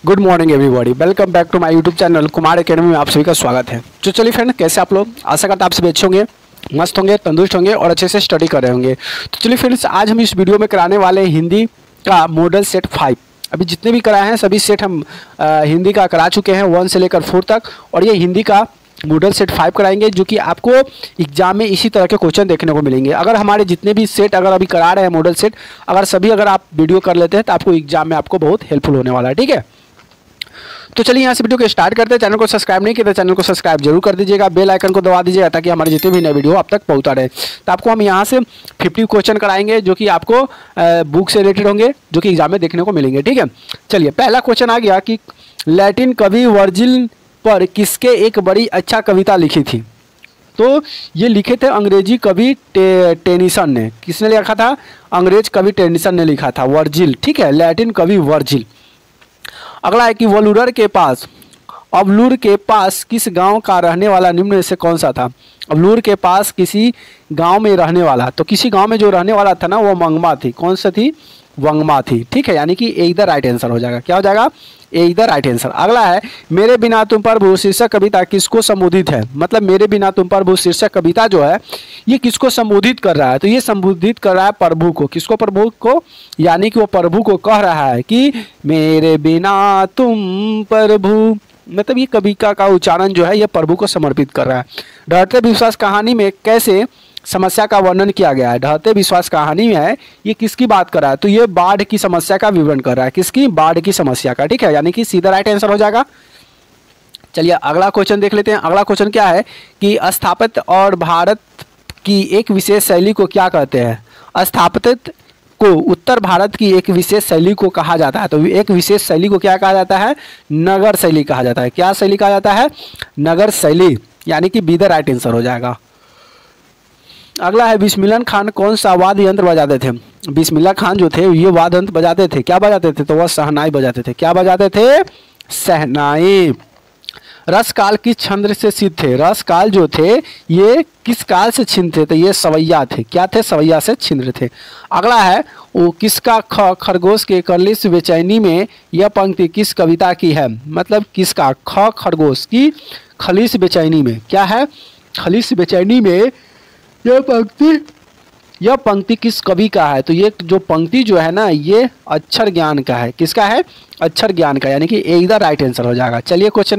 Good morning everybody, welcome back to my YouTube channel Kumar academy में आप सभी का स्वागत है। तो चलिए फ्रेंड, कैसे आप लोग? आशा करता आप सभी अच्छे होंगे, मस्त होंगे, तंदुरुस्त होंगे और अच्छे से स्टडी कर रहे होंगे। तो चलिए फ्रेंड्स, आज हम इस वीडियो में कराने वाले हैं हिंदी का मॉडल सेट 5। अभी जितने भी कराए हैं सभी सेट हम हिंदी का करा चुके हैं 1 से लेकर 4 तक, और ये हिंदी का मॉडल सेट 5 कराएंगे, जो कि आपको एग्जाम में इसी तरह के क्वेश्चन देखने को मिलेंगे। अगर हमारे जितने भी सेट अगर अभी करा रहे हैं मॉडल सेट, अगर आप वीडियो कर लेते हैं तो आपको एग्जाम में आपको बहुत हेल्पफुल होने वाला है। ठीक है, तो चलिए यहाँ से वीडियो को स्टार्ट करते हैं। चैनल को सब्सक्राइब नहीं किया तो चैनल को सब्सक्राइब जरूर कर दीजिएगा, बेल आइकन को दबा दीजिएगा ताकि हमारे जितने भी नए वीडियो आप तक पहुँचता रहे। तो आपको हम यहाँ से 50 क्वेश्चन कराएंगे जो कि आपको बुक से रिलेटेड होंगे, जो कि एग्जाम में देखने को मिलेंगे। ठीक है, चलिए पहला क्वेश्चन आ गया कि लैटिन कवि वर्जिल पर किसके एक बड़ी अच्छा कविता लिखी थी? तो ये लिखे थे अंग्रेजी कवि टेनिसन ने। किसने लिखा था? अंग्रेज कवि टेनिसन ने लिखा था, वर्जिल। ठीक है, लैटिन कवि वर्जिल। अगला है कि अवलूर के पास किस गांव का रहने वाला निम्न में से कौन सा था? अवलूर के पास किसी गांव में रहने वाला, तो किसी गांव में जो रहने वाला था ना वो वंगमा थी। कौन सा थी? वंगमा थी। ठीक है, यानी कि ए इधर राइट आंसर हो जाएगा। क्या हो जाएगा? ए इधर राइट आंसर। अगला है मेरे बिना तुम पर भू शीर्षक कविता किसको संबोधित है? मतलब मेरे बिना तुम पर भू शीर्षक कविता जो है ये किसको संबोधित कर रहा है? तो ये संबोधित कर रहा है प्रभु को। किसको? प्रभु को। यानी कि वो प्रभु को कह रहा है कि मेरे बिना तुम प्रभु, मतलब ये कविता का उच्चारण जो है ये प्रभु को समर्पित कर रहा है। डरते विश्वास कहानी में कैसे समस्या का वर्णन किया गया है? ढहते विश्वास कहानी में है ये किसकी बात कर रहा है? तो ये बाढ़ की समस्या का विवरण कर रहा है। किसकी? बाढ़ की समस्या का। ठीक है, यानी कि सीधा राइट आंसर हो जाएगा। चलिए अगला क्वेश्चन देख लेते हैं। अगला क्वेश्चन क्या है कि स्थापित और भारत की एक विशेष शैली को क्या कहते हैं? स्थापित को उत्तर भारत की एक विशेष शैली को कहा जाता है। तो एक विशेष शैली को क्या कहा जाता है? नगर शैली कहा जाता है। क्या शैली कहा जाता है? नगर शैली, यानी कि बी द राइट आंसर हो जाएगा। अगला है बिस्मिल्लाह खान कौन सा वाद्य यंत्र बजाते थे? बिस्मिल्लाह खान जो थे ये वाद्य यंत्र बजाते थे। क्या बजाते थे? तो वह शहनाई बजाते थे। क्या बजाते थे? शहनाई। रसकाल किस छंद से सिद्ध थे? रसकाल जो थे ये किस काल से छिन्न थे? तो ये सवैया थे। क्या थे? सवैया से छिन्न थे। अगला है वो किसका खरगोश के करलिस बेचैनी में यह पंक्ति किस कविता की है? मतलब किसका? खरगोश की खलीस बेचैनी में। क्या है? खलीस बेचैनी में यह पंक्ति किस कवि का है? तो ये जो पंक्ति जो है ना ये अक्षर ज्ञान का है। किसका है? अक्षर ज्ञान का, यानी कि ए इधर राइट आंसर हो जाएगा। चलिए क्वेश्चन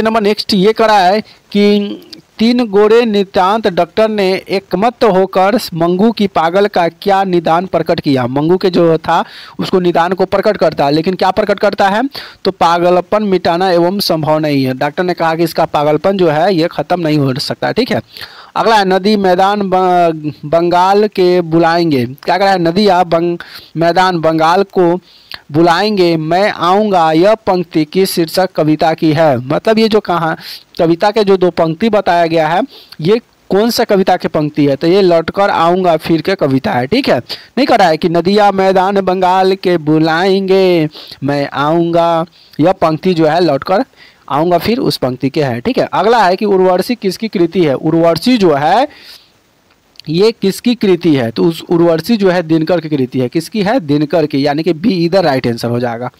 नंबर नेक्स्ट ये करा है कि 3 गोरे नितांत डॉक्टर ने एकमत होकर मंगू की पागल का क्या निदान प्रकट किया? मंगू के जो था उसको निदान को प्रकट करता है, लेकिन क्या प्रकट करता है? तो पागलपन मिटाना एवं संभव नहीं है। डॉक्टर ने कहा कि इसका पागलपन जो है ये खत्म नहीं हो सकता। ठीक है, अगला है नदी मैदान बंगाल के बुलाएंगे। क्या करा है? नदी या मैदान बंगाल को बुलाएंगे मैं आऊँगा यह पंक्ति किस शीर्षक कविता की है? मतलब ये जो कविता के जो 2 पंक्ति बताया गया है ये कौन सा कविता की पंक्ति है? तो ये लौटकर आऊँगा फिर के कविता है। ठीक है, नहीं करा है कि नदिया मैदान बंगाल के बुलाएंगे मैं आऊँगा, यह पंक्ति जो है लौटकर आऊँगा फिर उस पंक्ति के है। ठीक है, अगला है कि उर्वशी किसकी कृति है? उर्वशी जो है ये किसकी कृति है? तो उस उर्वशी जो है दिनकर की कृति है। किसकी है? दिनकर की, यानी कि बी इधर राइट आंसर हो जाएगा।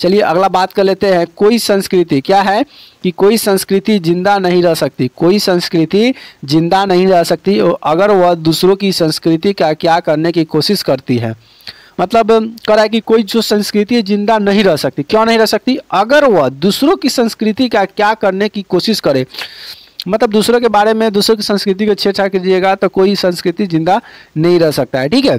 चलिए अगला बात कर लेते हैं। कोई संस्कृति क्या है कि कोई संस्कृति जिंदा नहीं रह सकती। कोई संस्कृति जिंदा नहीं रह सकती अगर वह दूसरों की संस्कृति का क्या करने की कोशिश करती है। मतलब कह रहा है कि कोई जो संस्कृति जिंदा नहीं रह सकती। क्यों नहीं रह सकती? अगर वह दूसरों की संस्कृति का क्या करने की कोशिश करे। मतलब दूसरों के बारे में, दूसरों की संस्कृति को छेड़छाड़ कीजिएगा तो कोई संस्कृति जिंदा नहीं रह सकता है। ठीक है,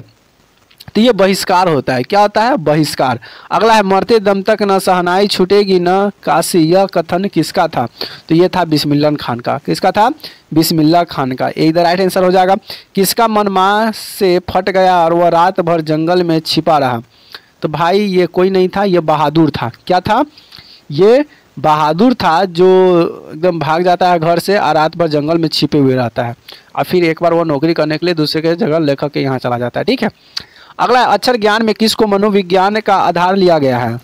तो ये बहिष्कार होता है। क्या होता है? बहिष्कार। अगला है मरते दम तक न शहनाई छूटेगी न काशी, यह कथन किसका था? तो ये था बिस्मिल्लाह खान का। किसका था? बिस्मिल्लाह खान का। ए इधर राइट आंसर हो जाएगा। किसका मन मां से फट गया और वह रात भर जंगल में छिपा रहा? तो भाई ये कोई नहीं था, ये बहादुर था। क्या था? ये बहादुर था जो एकदम भाग जाता है घर से और रात भर जंगल में छिपे हुए रहता है, और फिर एक बार वो नौकरी करने के लिए दूसरे के जगह लेखक के यहाँ चला जाता है। ठीक है, अगला अक्षर ज्ञान में किसको मनोविज्ञान का आधार लिया गया है?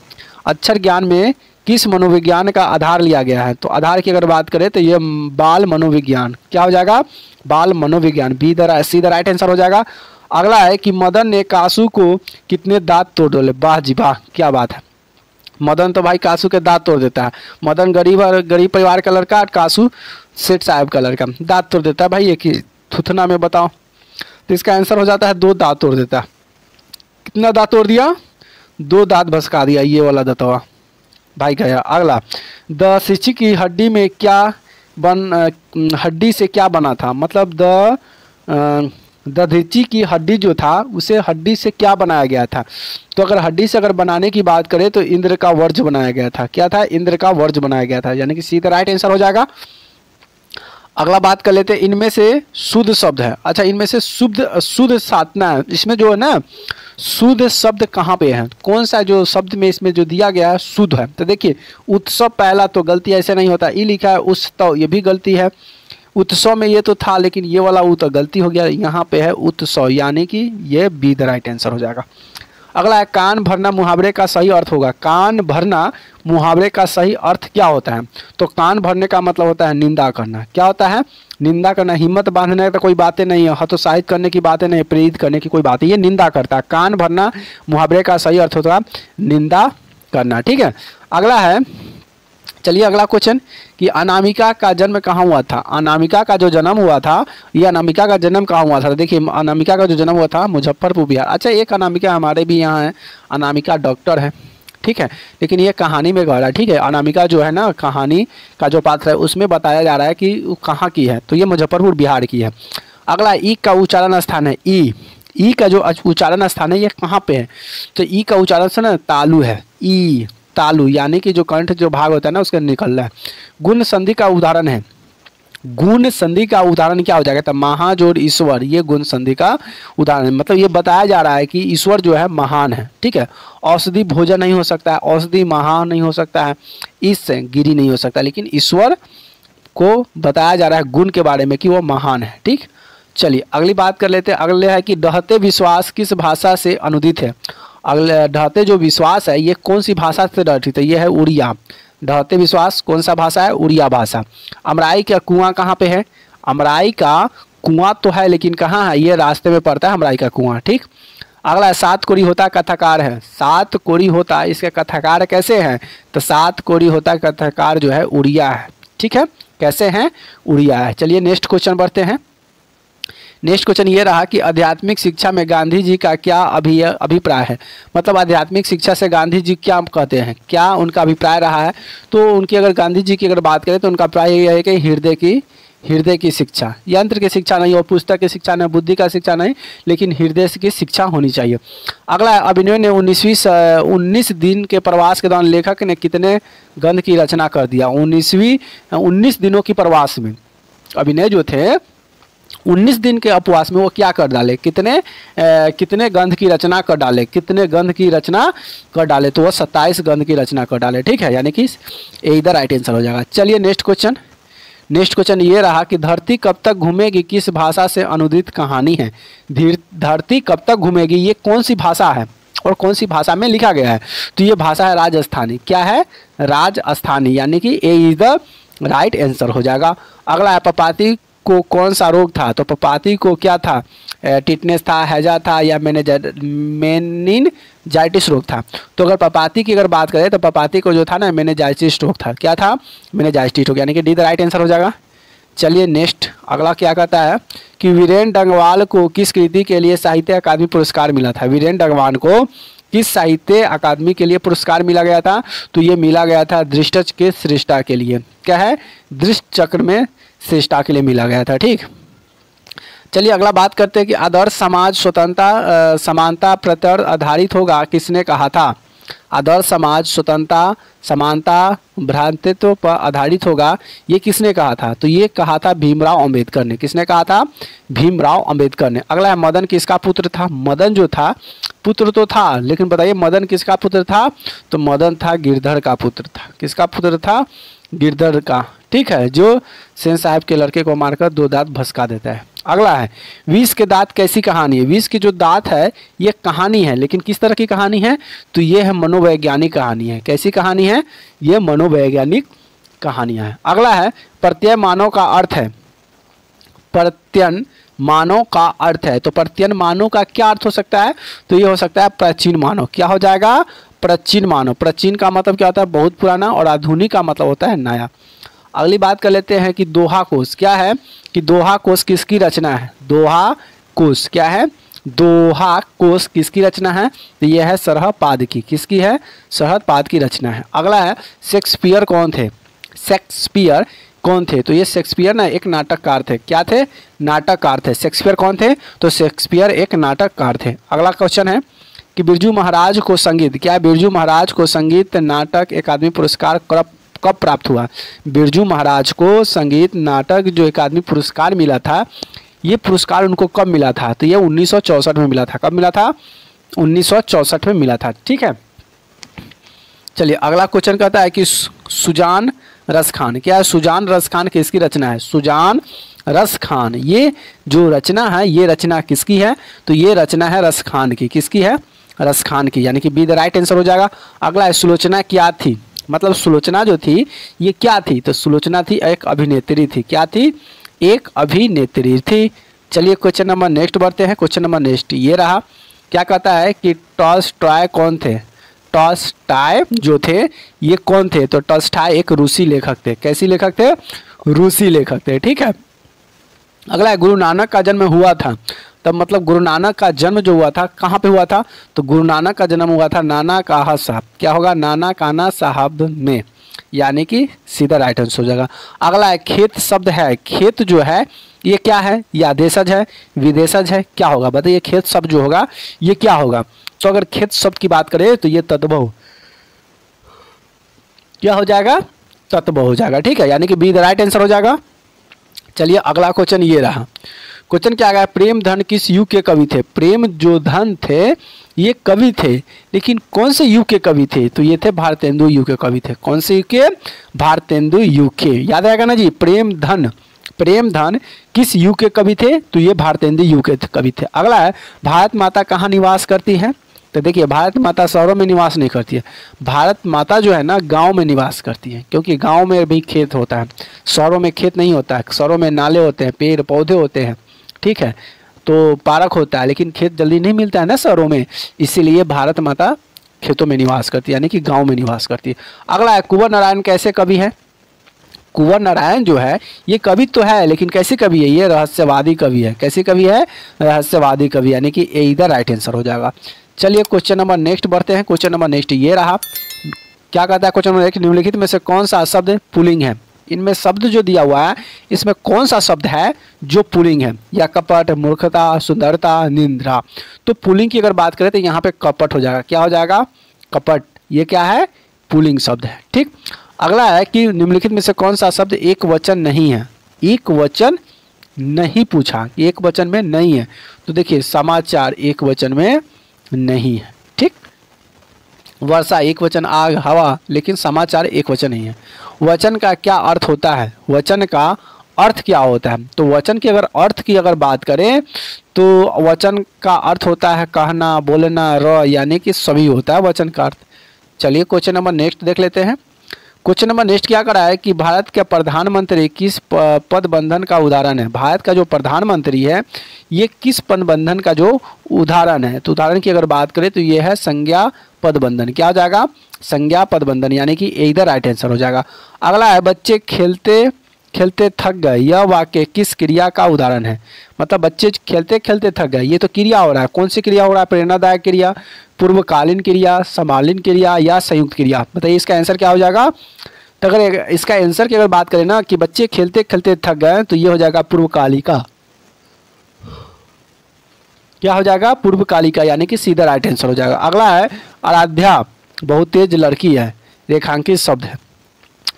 अक्षर ज्ञान में किस मनोविज्ञान का आधार लिया गया है? तो आधार की अगर बात करें तो ये बाल मनोविज्ञान। क्या हो जाएगा? बाल मनोविज्ञान। बी द सीधा राइट आंसर हो जाएगा। अगला है कि मदन ने कासू को कितने दांत तोड़ डाले। वाह जी वाह, क्या बात है। मदन तो भाई कासू के दांत तोड़ देता है। मदन गरीब परिवार का लड़का और कासू सेठ साहब का लड़का, दांत तोड़ देता है भाई एक ही थुथना में, बताओ। तो इसका आंसर हो जाता है 2 दांत तोड़ देता है। कितना दांत तोड़ दिया? 2 दांत भसका दिया, ये वाला दतवा भाई गया। अगला, द शिक्षक की हड्डी में क्या हड्डी से क्या बना था, मतलब दधीची की हड्डी जो था उसे हड्डी से क्या बनाया गया था। तो अगर हड्डी से अगर बनाने की बात करें तो इंद्र का वर्ज बनाया गया था। क्या था? इंद्र का वर्ज बनाया गया था, यानी कि सीधा राइट आंसर हो जाएगा। अगला बात कर लेते हैं, इनमें से शुद्ध शब्द है। अच्छा, इनमें से शुद्ध साधना है, इसमें जो है ना शुद्ध शब्द कहाँ पे है, कौन सा जो शब्द में इसमें जो दिया गया है शुद्ध है। तो देखिए उत्सव पहला तो गलती ऐसे नहीं होता, ई लिखा है उत्सव, ये भी गलती है। उत्सव में ये तो था लेकिन ये वाला ऊ तो गलती हो गया, यहाँ पे है उत्सव, यानी कि ये बी द राइट आंसर हो जाएगा। अगला है, कान भरना मुहावरे का सही अर्थ होगा। कान भरना मुहावरे का सही अर्थ क्या होता है? तो कान भरने का मतलब होता है निंदा करना। क्या होता है? निंदा करना। हिम्मत बांधने का कोई बातें नहीं है, हतोत्साहित करने की बातें नहीं, प्रेरित करने की कोई बात है, ये निंदा करता है। कान भरना मुहावरे का सही अर्थ होता है निंदा करना। ठीक है, अगला है, चलिए अगला क्वेश्चन कि अनामिका का जन्म कहाँ हुआ था। अनामिका का जो जन्म हुआ था, ये अनामिका का जन्म कहाँ हुआ था? देखिए अनामिका का जो जन्म हुआ था मुजफ्फरपुर बिहार। अच्छा, एक अनामिका हमारे भी यहाँ है, अनामिका डॉक्टर है, ठीक है, लेकिन ये कहानी में गढ़ा। ठीक है, अनामिका जो है ना कहानी का जो पात्र है उसमें बताया जा रहा है कि वो कहाँ की है, तो ये मुजफ्फरपुर बिहार की है। अगला, ई का उच्चारण स्थान है। ई का जो उच्चारण स्थान है ये कहाँ पे है? तो ई का उच्चारण से ना तालु है, ई तालु, यानी कि जो कंठ जो भाग होता है ना उसका निकल रहा है। गुण संधि का उदाहरण है। गुण संधि का उदाहरण क्या हो जाएगा? तो महा जोड़ ईश्वर, ये गुण संधि का उदाहरण है। मतलब ये बताया जा रहा है कि ईश्वर जो है महान है। ठीक है, औषधि भोजन नहीं हो सकता है, औषधि महान नहीं हो सकता है, इससे गिरी नहीं हो सकता, लेकिन ईश्वर को बताया जा रहा है गुण के बारे में कि वो महान है। ठीक, चलिए अगली बात कर लेते हैं। अगले है कि ढहते विश्वास किस भाषा से अनुदित है। अगले, ढहते जो विश्वास है ये कौन सी भाषा से रचित है? ये है उड़िया। ढहते विश्वास कौन सा भाषा है? उड़िया भाषा। अमराई का कुआं कहाँ पे है? अमराई का कुआं तो है लेकिन कहाँ है? ये रास्ते में पड़ता है अमराई का कुआं। ठीक, अगला, 7 कोड़ी होता कथाकार है। 7 कोड़ी होता, इसके कथाकार कैसे हैं? तो 7 कोड़ी होता कथाकार जो है उड़िया है। ठीक है, कैसे हैं? उड़िया है। चलिए नेक्स्ट क्वेश्चन बढ़ते हैं। नेक्स्ट क्वेश्चन ये रहा कि आध्यात्मिक शिक्षा में गांधी जी का क्या अभिप्राय है। मतलब आध्यात्मिक शिक्षा से गांधी जी क्या कहते हैं, क्या उनका अभिप्राय रहा है? तो उनकी अगर गांधी जी की अगर बात करें तो उनका अभिप्राय यह है कि हृदय की शिक्षा, यंत्र की शिक्षा नहीं और पुस्तक की शिक्षा नहीं, बुद्धि का शिक्षा नहीं, लेकिन हृदय की शिक्षा होनी चाहिए। अगला, अभिनव ने 19 दिन के प्रवास के दौरान लेखक ने कितने ग्रंथ की रचना कर दिया? 19 दिनों की प्रवास में अभिनव जो थे 19 दिन के उपवास में वो क्या कर डाले? कितने ग्रंथ की रचना कर डाले? कितने ग्रंथ की रचना कर डाले? तो वो 27 ग्रंथ की रचना कर डाले। ठीक है, यानी कि इधर राइट आंसर हो जाएगा। चलिए नेक्स्ट क्वेश्चन ये रहा कि धरती कब तक घूमेगी किस भाषा से अनुदित कहानी है। धरती कब तक घूमेगी ये कौन सी भाषा है और कौन सी भाषा में लिखा गया है? तो ये भाषा है राजस्थानी। क्या है? राजस्थानी, यानी कि ए इज द राइट आंसर हो जाएगा। अगला है, पपाती को कौन सा रोग था? तो पपाती को क्या था? टिटनेस था, हैजा था या मेनिनजाइटिस रोग था। तो अगर पपाती की अगर बात करें तो पपाती को जो था ना मेनिनजाइटिस रोग था। क्या था? मेनिनजाइटिस रोग, यानी कि डी द राइट आंसर हो जाएगा। चलिए नेक्स्ट अगला क्या कहता है कि वीरेन डंगवाल को किस कृति के लिए साहित्य अकादमी पुरस्कार मिला था। वीरेन डंगवाल को किस साहित्य अकादमी के लिए पुरस्कार मिला गया था? तो ये मिला गया था दृष्टचक्र के श्रेष्ठता के लिए। क्या है? दृष्टचक्र में श्रेष्ठता के लिए मिला गया था। ठीक, चलिए अगला बात करते हैं कि आदर्श समाज स्वतंत्रता समानता प्रत्यय आधारित होगा, किसने कहा था? आदर्श समाज स्वतंत्रता समानता भ्रातृत्व पर आधारित होगा, ये किसने कहा था? तो ये कहा था भीमराव अंबेडकर ने। किसने कहा था? भीमराव अंबेडकर ने। अगला है, मदन किसका पुत्र था? मदन जो था पुत्र तो था, लेकिन बताइए मदन किसका पुत्र था? तो मदन था गिरधर का पुत्र था। किसका पुत्र था? गिरधर का। ठीक है, जो सेन साहब के लड़के को मारकर 2 दांत भसका देता है। अगला है, विष के दांत कैसी कहानी है? विष की जो दांत है ये कहानी है, लेकिन किस तरह की कहानी है? तो ये है मनोवैज्ञानिक कहानी है। कैसी कहानी है? ये मनोवैज्ञानिक कहानियां है। अगला है, प्रत्यय मानव का अर्थ है। प्रत्यय मानव का अर्थ है। तो प्रत्ययन मानव का क्या अर्थ हो सकता है? तो ये हो सकता है प्राचीन मानव। क्या हो जाएगा? प्राचीन मानव। प्राचीन का मतलब क्या होता है? बहुत पुराना, और आधुनिक का मतलब होता है नया। अगली बात कर लेते हैं कि दोहा कोश क्या है, कि दोहा कोश किसकी रचना है? दोहा कोश क्या है? दोहा कोश किसकी रचना है? तो यह है सरहपाद की। किसकी है? सरहपाद की रचना है। अगला है शेक्सपियर कौन थे? शेक्सपियर कौन थे? तो ये शेक्सपियर ना एक नाटककार थे। क्या थे? नाटककार थे। शेक्सपियर कौन थे? तो शेक्सपियर एक नाटककार थे। अगला क्वेश्चन है कि बिरजू महाराज को संगीत, क्या है? बिरजू महाराज को संगीत नाटक अकादमी पुरस्कार कब प्राप्त हुआ? बिरजू महाराज को संगीत नाटक जो अकादमी पुरस्कार मिला था, ये पुरस्कार उनको कब मिला था? तो ये 1964 में मिला था। कब मिला था? 1964 में मिला था। ठीक है, चलिए अगला क्वेश्चन कहता है कि सुजान रस खान, क्या है? सुजान रस खान किसकी रचना है? सुजान रस खान, ये जो रचना है ये रचना किसकी है? तो ये रचना है रस खान की। किसकी है? रस खान की, यानी कि बी द राइट आंसर हो जाएगा। अगला है सुलोचना क्या थी? मतलब सुलोचना जो थी ये क्या थी? तो सुलोचना थी एक अभिनेत्री थी। क्या थी? एक अभिनेत्री थी। चलिए क्वेश्चन नंबर नेक्स्ट बढ़ते हैं। क्वेश्चन नंबर नेक्स्ट ये रहा, क्या कहता है कि टॉल्स्टॉय कौन थे? टॉल्स्टॉय जो थे ये कौन थे? तो टॉल्स्टॉय एक रूसी लेखक थे। कैसी लेखक थे? रूसी लेखक थे। ठीक है, अगला है गुरु नानक का जन्म हुआ था, तब मतलब गुरु नानक का जन्म जो हुआ था कहाँ पे हुआ था? तो गुरु नानक का जन्म हुआ था नाना काहा साहब। क्या होगा? नाना काना साहब में, यानी कि सीधा राइट आंसर हो जाएगा। अगला है खेत शब्द है, खेत जो है ये क्या है? ये आदेशज है, विदेशज है, क्या होगा? बताइए खेत शब्द जो होगा ये क्या होगा? तो अगर खेत शब्द की बात करें तो ये तद्भव, क्या हो जाएगा? तद्भव हो जाएगा। ठीक है, यानी कि बी द राइट आंसर हो जाएगा। चलिए अगला क्वेश्चन ये रहा, क्वेश्चन क्या गया? प्रेम धन किस युग के कवि थे? प्रेम जो धन थे ये कवि थे, लेकिन कौन से युग के कवि थे? तो ये थे भारतेंदु युग के कवि थे। कौन से युग के? भारतेंदु युग के। याद आएगा ना जी? प्रेम धन किस युग के कवि थे? तो ये भारतेंदु युग के कवि थे। अगला है भारत माता कहाँ निवास करती है? तो देखिए भारत माता शहरों में निवास नहीं करती है, भारत माता जो है ना गांव में निवास करती है, क्योंकि गांव में भी खेत होता है, शहरों में खेत नहीं होता है। शहरों में नाले होते हैं, पेड़ पौधे होते हैं, ठीक है, तो पार्क होता है, लेकिन खेत जल्दी नहीं मिलता है ना शहरों में, इसीलिए भारत माता खेतों में निवास करती है, यानी कि गाँव में निवास करती है। अगला है कुंवर नारायण कैसे कवि है? कुंवर नारायण जो है ये कवि तो है, लेकिन कैसी कवि है? ये रहस्यवादी कवि है। कैसी कवि है? रहस्यवादी कवि, यानी कि ए इधर राइट आंसर हो जाएगा। चलिए क्वेश्चन नंबर नेक्स्ट बढ़ते हैं। क्वेश्चन नंबर नेक्स्ट ये रहा, क्या कहता है क्वेश्चन नंबर नेक्स्ट? निम्नलिखित में से कौन सा शब्द पुल्लिंग है? इनमें शब्द जो दिया हुआ है इसमें कौन सा शब्द है जो पुल्लिंग है? या कपट, मूर्खता, सुंदरता, निंद्रा। तो पुल्लिंग की अगर बात करें तो यहाँ पे कपट हो जाएगा। क्या हो जाएगा? कपट। ये क्या है? पुल्लिंग शब्द है। ठीक, अगला है कि निम्नलिखित में से कौन सा शब्द एक वचन नहीं है? एक वचन नहीं पूछा, एक वचन में नहीं है। तो देखिए समाचार एक वचन में नहीं है। ठीक, वर्षा एक वचन, आग, हवा, लेकिन समाचार एक वचन नहीं है। वचन का क्या अर्थ होता है? वचन का अर्थ क्या होता है? तो वचन के अगर अर्थ की अगर बात करें तो वचन का अर्थ होता है कहना, बोलना, यानी कि सभी होता है वचन का अर्थ। चलिए क्वेश्चन नंबर नेक्स्ट देख लेते हैं। क्वेश्चन नंबर नेक्स्ट क्या करा है कि भारत के प्रधानमंत्री किस पद बंधन का उदाहरण है? भारत का जो प्रधानमंत्री है ये किस पद बंधन का जो उदाहरण है? तो उदाहरण की अगर बात करें तो ये है संज्ञा पद बंधन। क्या हो जाएगा? संज्ञा पद बंधन, यानी कि इधर राइट आंसर हो जाएगा। अगला है बच्चे खेलते खेलते थक गए, यह वाक्य किस क्रिया का उदाहरण है? मतलब बच्चे खेलते खेलते थक गए, ये तो क्रिया हो रहा है। कौन सी क्रिया हो रहा है? प्रेरणादायक क्रिया, पूर्वकालीन क्रिया, समकालीन क्रिया या संयुक्त क्रिया? बताइए इसका आंसर क्या हो जाएगा? तो अगर इसका आंसर की अगर बात करें ना कि बच्चे खेलते खेलते थक गए तो ये हो जाएगा पूर्वकालिका। क्या हो जाएगा? पूर्वकालिका, यानी कि सीधा राइट आंसर हो जाएगा। अगला है आराध्या बहुत तेज लड़की है, रेखांकित शब्द है।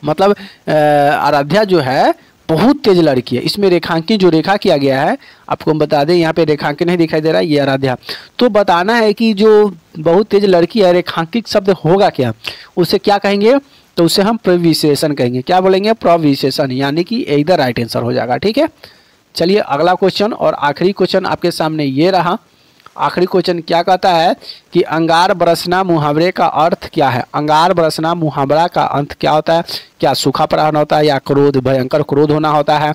मतलब आराध्या जो है बहुत तेज लड़की है, इसमें रेखांकित जो रेखा किया गया है आपको हम बता दें, यहाँ पे रेखांकित नहीं दिखाई दे रहा है, ये आराध्या। तो बताना है कि जो बहुत तेज लड़की है रेखांकित शब्द होगा क्या, उसे क्या कहेंगे? तो उसे हम प्रविशेषण कहेंगे। क्या बोलेंगे? प्रविशेषण, यानी कि इधर राइट आंसर हो जाएगा। ठीक है, चलिए अगला क्वेश्चन और आखिरी क्वेश्चन आपके सामने ये रहा। आखिरी क्वेश्चन क्या कहता है कि अंगार बरसना मुहावरे का अर्थ क्या है? अंगार बरसना मुहावरा का अर्थ क्या होता है? क्या सूखा पड़ना होता है, या क्रोध, भयंकर क्रोध होना होता है,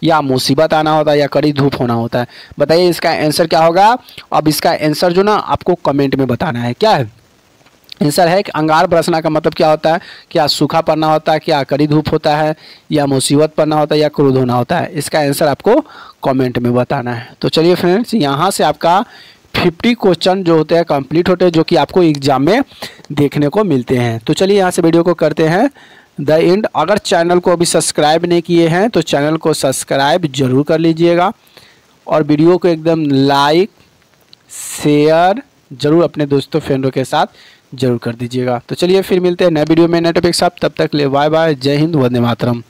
या मुसीबत आना होता है, या कड़ी धूप होना होता है। बताइए इसका आंसर क्या होगा। अब इसका आंसर जो ना आपको कमेंट में बताना है। क्या है आंसर है कि अंगार बरसना का मतलब क्या होता है, क्या सूखा पड़ना होता है, क्या कड़ी धूप होता है, या मुसीबत पड़ना होता है, या क्रोध होना होता है। इसका आंसर आपको कमेंट में बताना है। तो चलिए फ्रेंड्स, यहाँ से आपका 50 क्वेश्चन जो होते हैं कंप्लीट होते हैं, जो कि आपको एग्जाम में देखने को मिलते हैं। तो चलिए यहाँ से वीडियो को करते हैं द एंड। अगर चैनल को अभी सब्सक्राइब नहीं किए हैं तो चैनल को सब्सक्राइब जरूर कर लीजिएगा, और वीडियो को एकदम लाइक शेयर जरूर अपने दोस्तों फ्रेंडों के साथ जरूर कर दीजिएगा। तो चलिए फिर मिलते हैं नए वीडियो में नए टॉपिक के साथ। तब तक ले बाय बाय, जय हिंद, वंदे मातरम।